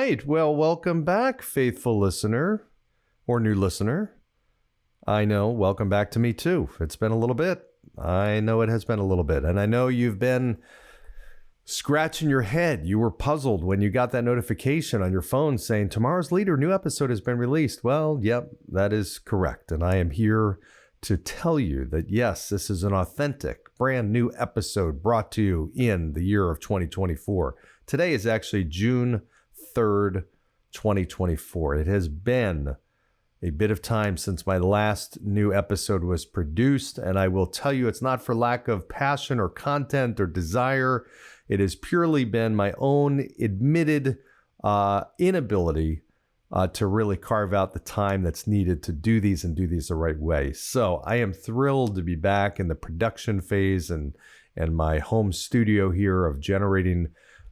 right. Well, welcome back, faithful listener or new listener. I know, welcome back to me too. It's been a little bit. I know it has been a little bit. And I know you've been scratching your head. You were puzzled when you got that notification on your phone saying tomorrow's Leader new episode has been released. Well, yep, that is correct. And I am here to tell you that, yes, this is an authentic, brand new episode brought to you in the year of 2024. Today is actually June 3rd, 2024. It has been a bit of time since my last new episode was produced, and I will tell you it's not for lack of passion or content or desire. It has purely been my own admitted inability to really carve out the time that's needed to do these and do these the right way. So I am thrilled to be back in the production phase and my home studio here of generating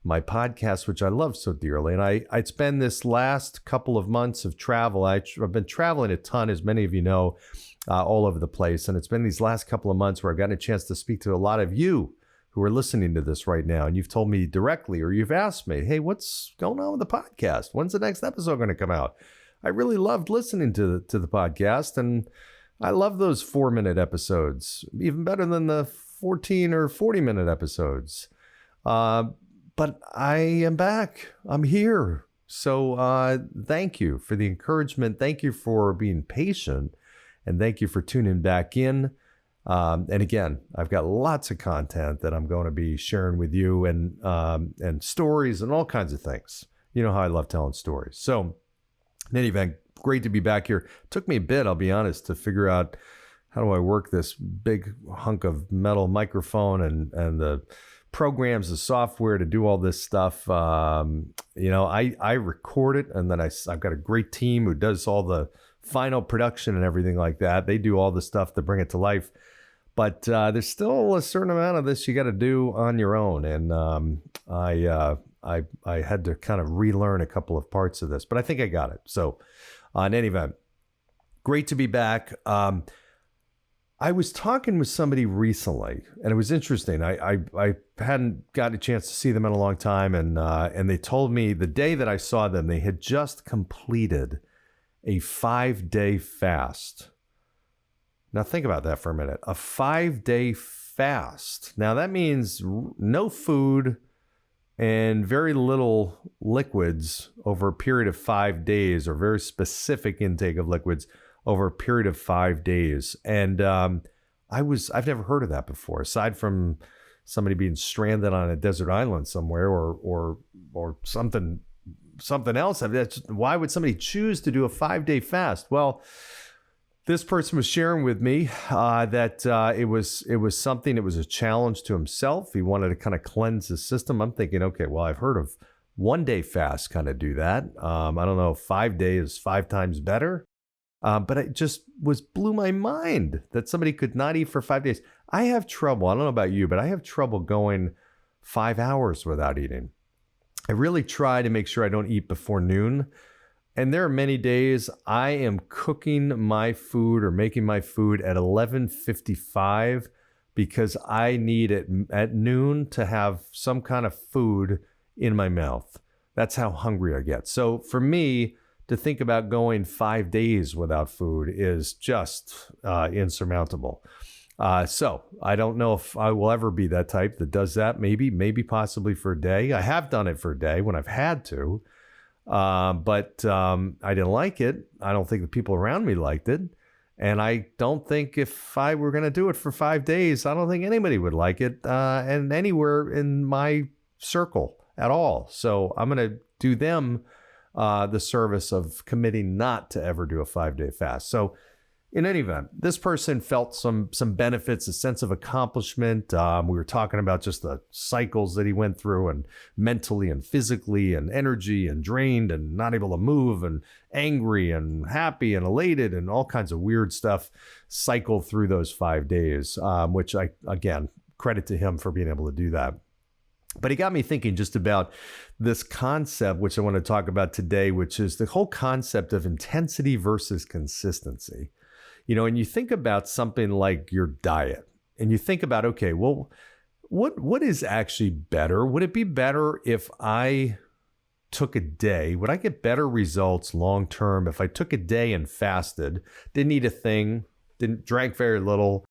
my podcast, which I love so dearly. And I'd spend this last couple of months of travel. I've been traveling a ton, as many of you know, all over the place. And it's been these last couple of months where I've gotten a chance to speak to a lot of you who are listening to this right now. And you've told me directly, or you've asked me, hey, what's going on with the podcast? When's the next episode going to come out? I really loved listening to the podcast. And I love those 4-minute episodes, even better than the 14 or 40-minute episodes. But I am back. I'm here. So thank you for the encouragement. Thank you for being patient. And thank you for tuning back in. And again, I've got lots of content that I'm going to be sharing with you and stories and all kinds of things. You know how I love telling stories. So in any event, great to be back here. It took me a bit, I'll be honest, to figure out how do I work this big hunk of metal microphone and the programs, the software to do all this stuff. I record it, and then I've got a great team who does all the final production and everything like that. They do all the stuff to bring it to life. But there's still a certain amount of this you got to do on your own. And I had to kind of relearn a couple of parts of this, but I think I got it. So in any event, great to be back. I was talking with somebody recently, and it was interesting. I hadn't gotten a chance to see them in a long time, and they told me the day that I saw them, they had just completed a 5-day fast. Now think about that for a minute. A 5-day fast. Now that means no food and very little liquids over a period of 5 days, or very specific intake of liquids over a period of 5 days. And I've never heard of that before, aside from somebody being stranded on a desert island somewhere or something else. I mean, why would somebody choose to do a 5-day fast? Well, this person was sharing with me that it was something, it was a challenge to himself. He wanted to kind of cleanse his system. I'm thinking, okay, well, I've heard of 1-day fast kind of do that. I don't know if 5 days, 5 times better. But it just blew my mind that somebody could not eat for 5 days. I have trouble. I don't know about you, but I have trouble going 5 hours without eating. I really try to make sure I don't eat before noon. And there are many days I am cooking my food or making my food at 11:55 because I need it at noon to have some kind of food in my mouth. That's how hungry I get. So for me, to think about going 5 days without food is just insurmountable. So I don't know if I will ever be that type that does that. Maybe possibly for a day. I have done it for a day when I've had to, but I didn't like it. I don't think the people around me liked it. And I don't think if I were going to do it for 5 days, I don't think anybody would like it and anywhere in my circle at all. So I'm going to do them the service of committing not to ever do a 5-day fast. So in any event, this person felt some benefits, a sense of accomplishment. We were talking about just the cycles that he went through, and mentally and physically, and energy, and drained and not able to move, and angry and happy and elated, and all kinds of weird stuff cycle through those 5 days, which again, credit to him for being able to do that. But he got me thinking just about this concept, which I want to talk about today, which is the whole concept of intensity versus consistency. You know, and you think about something like your diet, and you think about, okay, well, what is actually better? Would it be better if I took a day, would I get better results long term if I took a day and fasted, didn't eat a thing, drank very little,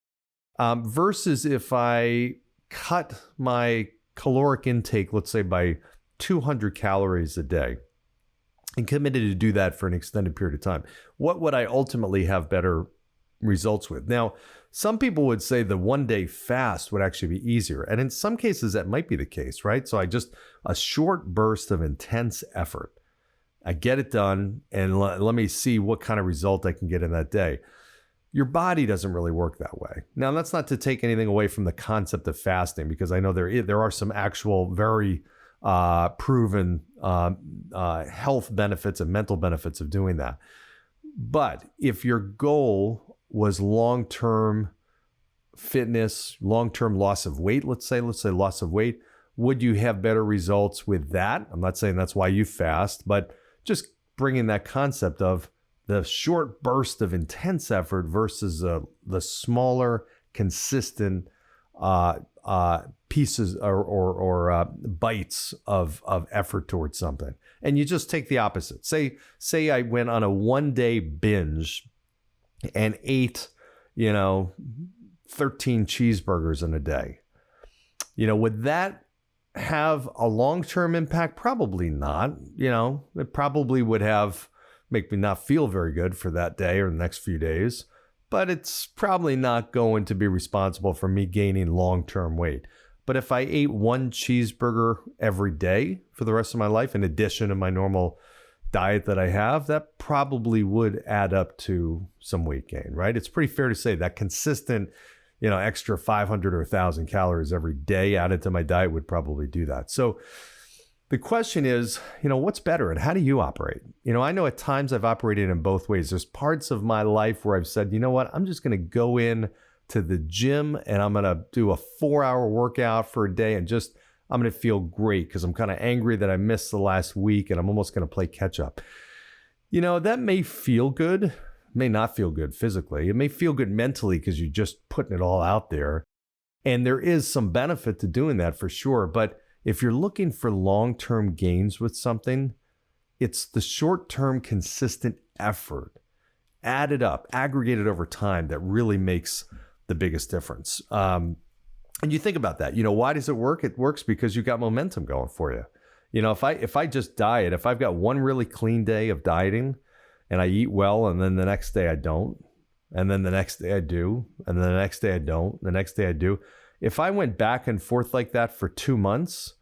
versus if I cut my caloric intake, let's say by 200 calories a day, and committed to do that for an extended period of time? What would I ultimately have better results with? Now, some people would say the 1 day fast would actually be easier. And in some cases, that might be the case, right? So a short burst of intense effort. I get it done, and let me see what kind of result I can get in that day. Your body doesn't really work that way. Now, that's not to take anything away from the concept of fasting, because I know there are some actual very proven health benefits and mental benefits of doing that. But if your goal was long-term fitness, long-term loss of weight, let's say loss of weight, would you have better results with that? I'm not saying that's why you fast, but just bringing that concept of the short burst of intense effort versus the smaller, consistent pieces or bites of effort towards something. And you just take the opposite. Say I went on a 1 day binge and ate, 13 cheeseburgers in a day. Would that have a long-term impact? Probably not. It probably would make me not feel very good for that day or the next few days, but it's probably not going to be responsible for me gaining long-term weight. But if I ate one cheeseburger every day for the rest of my life, in addition to my normal diet that I have, that probably would add up to some weight gain, right? It's pretty fair to say that consistent, extra 500 or 1,000 calories every day added to my diet would probably do that. So the question is, what's better and how do you operate? I know at times I've operated in both ways. There's parts of my life where I've said, you know what, I'm just going to go in to the gym and I'm going to do a 4-hour workout for a day and I'm going to feel great because I'm kind of angry that I missed the last week and I'm almost going to play catch up. That may feel good, may not feel good physically. It may feel good mentally because you're just putting it all out there. And there is some benefit to doing that for sure. But if you're looking for long-term gains with something, it's the short-term consistent effort added up, aggregated over time that really makes the biggest difference. And you think about that, why does it work? It works because you got momentum going for you. If I just diet, if I've got one really clean day of dieting and I eat well, and then the next day I don't, and then the next day I do, and then the next day I don't, the next day I do. If I went back and forth like that for 2 months,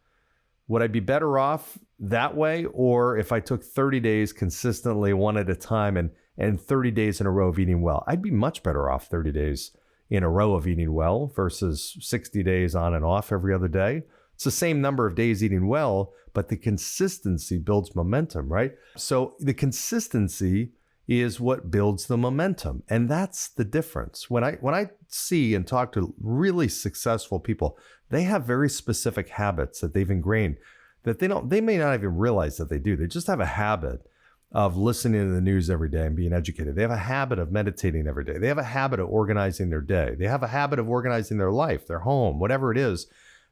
would I be better off that way? Or if I took 30 days consistently, one at a time, and 30 days in a row of eating well? I'd be much better off 30 days in a row of eating well versus 60 days on and off every other day. It's the same number of days eating well, but the consistency builds momentum, right? So the consistency is what builds the momentum. And that's the difference. When I see and talk to really successful people, they have very specific habits that they've ingrained that they may not even realize that they do. They just have a habit of listening to the news every day and being educated. They have a habit of meditating every day. They have a habit of organizing their day. They have a habit of organizing their life, their home, whatever it is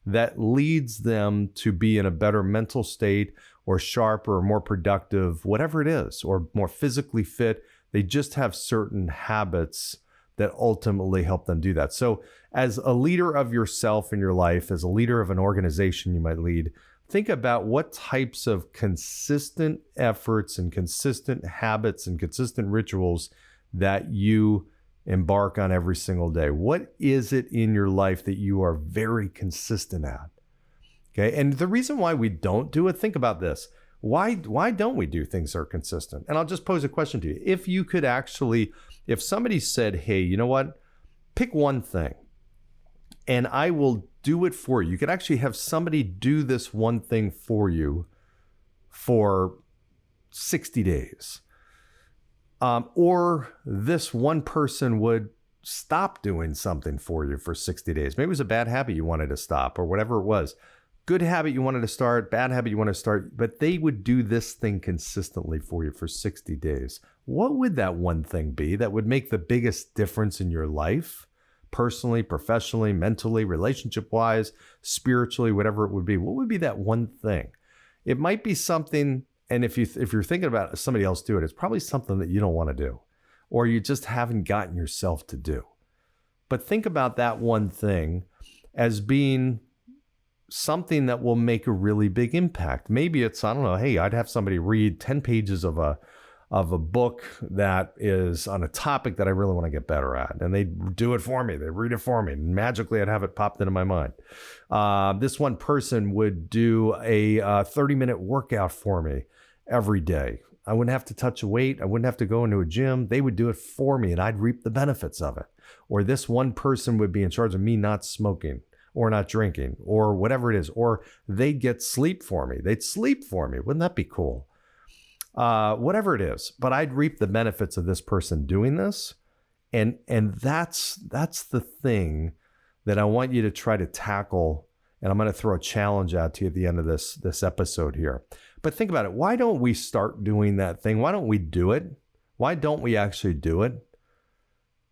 that leads them to be in a better mental state or sharper or more productive, whatever it is, or more physically fit. They just have certain habits that ultimately help them do that. So as a leader of yourself in your life, as a leader of an organization you might lead, think about what types of consistent efforts and consistent habits and consistent rituals that you embark on every single day. What is it in your life that you are very consistent at? Okay. And the reason why we don't do it, think about this. Why don't we do things that are consistent? And I'll just pose a question to you. If you could actually, if somebody said, hey, you know what, pick one thing and I will do it for you. You could actually have somebody do this one thing for you for 60 days. Or this one person would stop doing something for you for 60 days. Maybe it was a bad habit you wanted to stop or whatever it was. Good habit you wanted to start, bad habit you want to start, but they would do this thing consistently for you for 60 days. What would that one thing be that would make the biggest difference in your life? Personally, professionally, mentally, relationship-wise, spiritually, whatever it would be. What would be that one thing? it might be something, and if you're thinking about somebody else do it, it's probably something that you don't want to do, or you just haven't gotten yourself to do. But think about that one thing as being something that will make a really big impact. Maybe it's, I don't know, hey, I'd have somebody read 10 pages of a book that is on a topic that I really want to get better at. And they do it for me. They read it for me. And magically, I'd have it popped into my mind. This one person would do a 30-minute workout for me every day. I wouldn't have to touch a weight. I wouldn't have to go into a gym. They would do it for me, and I'd reap the benefits of it. Or this one person would be in charge of me not smoking or not drinking or whatever it is. Or they'd get sleep for me. They'd sleep for me. Wouldn't that be cool? Whatever it is, but I'd reap the benefits of this person doing this. And that's the thing that I want you to try to tackle. And I'm going to throw a challenge out to you at the end of this episode here. But think about it. Why don't we start doing that thing? Why don't we do it? Why don't we actually do it?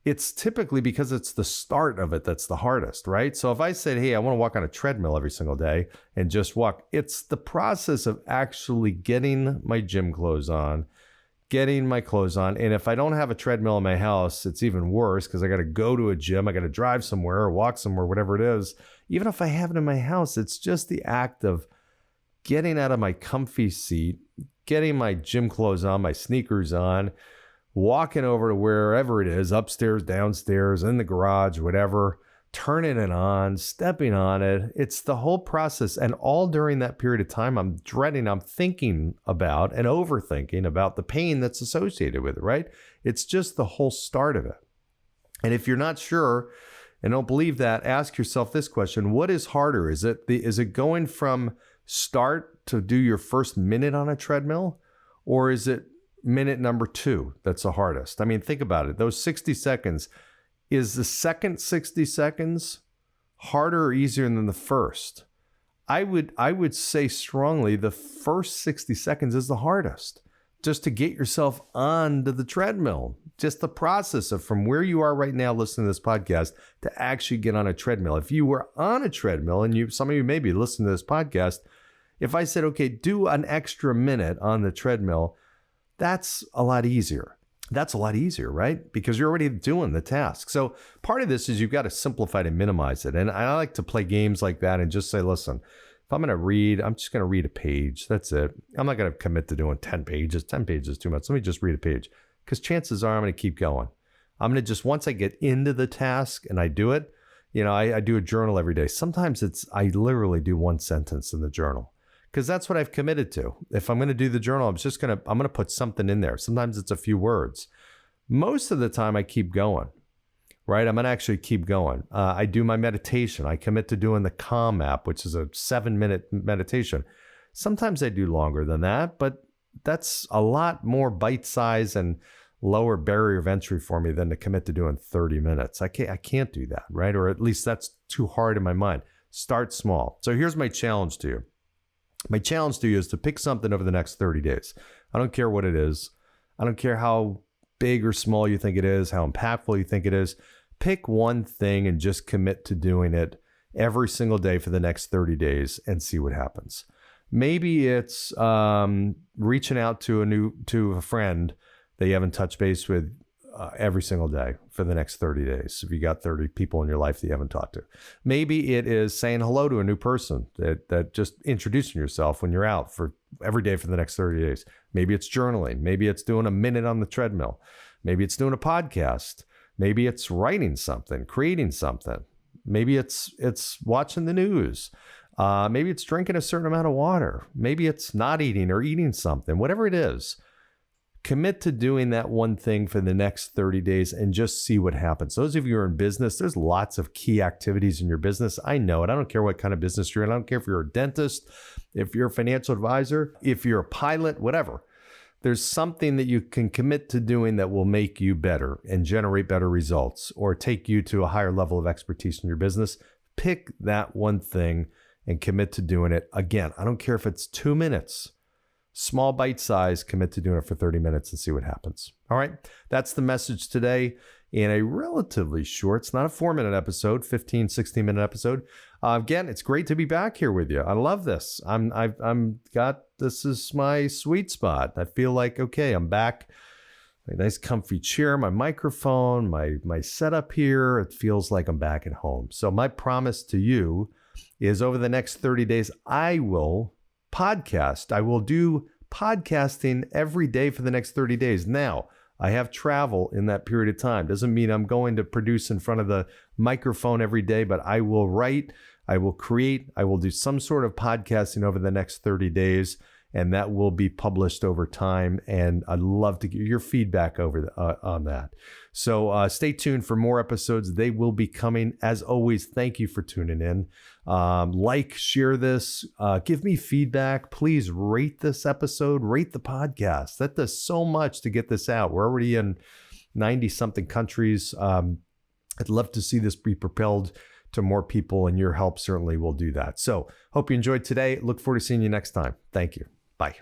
It's typically because it's the start of it that's the hardest, right? So if I said, hey, I want to walk on a treadmill every single day and just walk, it's the process of actually getting my gym clothes on, getting my clothes on. And if I don't have a treadmill in my house, it's even worse because I got to go to a gym. I got to drive somewhere or walk somewhere, whatever it is. Even if I have it in my house, it's just the act of getting out of my comfy seat, getting my gym clothes on, my sneakers on, walking over to wherever it is, upstairs, downstairs, in the garage, whatever, turning it on, stepping on it. It's the whole process. And all during that period of time, I'm thinking about and overthinking about the pain that's associated with it, right? It's just the whole start of it. And if you're not sure and don't believe that, ask yourself this question. What is harder? Is it going from start to do your first minute on a treadmill? Or is it minute number 2 that's the hardest? I mean, think about it. Those 60 seconds, is the second 60 seconds harder or easier than the first? I would say strongly the first 60 seconds is the hardest, just to get yourself onto the treadmill. Just the process of from where you are right now listening to this podcast to actually get on a treadmill. If you were on a treadmill, and some of you may be listening to this podcast, if I said, okay, do an extra minute on the treadmill, that's a lot easier. That's a lot easier, right? Because you're already doing the task. So part of this is you've got to simplify to minimize it. And I like to play games like that and just say, listen, if I'm going to read, I'm just going to read a page. That's it. I'm not going to commit to doing 10 pages. 10 pages is too much. Let me just read a page, because chances are I'm going to keep going. I'm going to just, once I get into the task and I do it, I do a journal every day. Sometimes I literally do one sentence in the journal, because that's what I've committed to. If I'm going to do the journal, I'm going to put something in there. Sometimes it's a few words. Most of the time I keep going, right? I'm going to actually keep going. I do my meditation. I commit to doing the Calm app, which is a 7-minute meditation. Sometimes I do longer than that, but that's a lot more bite-size and lower barrier of entry for me than to commit to doing 30 minutes. I can't do that, right? Or at least that's too hard in my mind. Start small. So here's my challenge to you. My challenge to you is to pick something over the next 30 days. I don't care what it is. I don't care how big or small you think it is, how impactful you think it is. Pick one thing and just commit to doing it every single day for the next 30 days and see what happens. Maybe it's reaching out to a friend that you haven't touched base with every single day for the next 30 days. If you got 30 people in your life that you haven't talked to. Maybe it is saying hello to a new person, that just introducing yourself when you're out for every day for the next 30 days. Maybe it's journaling. Maybe it's doing a minute on the treadmill. Maybe it's doing a podcast. Maybe it's writing something, creating something. Maybe it's watching the news. Maybe it's drinking a certain amount of water. Maybe it's not eating or eating something. Whatever it is, commit to doing that one thing for the next 30 days and just see what happens. Those of you who are in business, there's lots of key activities in your business. I know it. I don't care what kind of business you're in. I don't care if you're a dentist, if you're a financial advisor, if you're a pilot, whatever. There's something that you can commit to doing that will make you better and generate better results or take you to a higher level of expertise in your business. Pick that one thing and commit to doing it. Again, I don't care if it's 2 minutes. Small bite size, commit to doing it for 30 minutes and see what happens. All right. That's the message today in a relatively short, it's not a 4-minute episode, 15, 16-minute episode. Again, it's great to be back here with you. I love this. This is my sweet spot. I feel like, okay, I'm back. A nice comfy chair, my microphone, my setup here. It feels like I'm back at home. So my promise to you is over the next 30 days, I will podcast. I will do podcasting every day for the next 30 days. Now, I have travel in that period of time. Doesn't mean I'm going to produce in front of the microphone every day, but I will write, I will create, I will do some sort of podcasting over the next 30 days. And that will be published over time. And I'd love to get your feedback on that. So stay tuned for more episodes. They will be coming. As always, thank you for tuning in. Share this, give me feedback. Please rate this episode, rate the podcast. That does so much to get this out. We're already in 90-something countries. I'd love to see this be propelled to more people, and your help certainly will do that. So hope you enjoyed today. Look forward to seeing you next time. Thank you. Bye.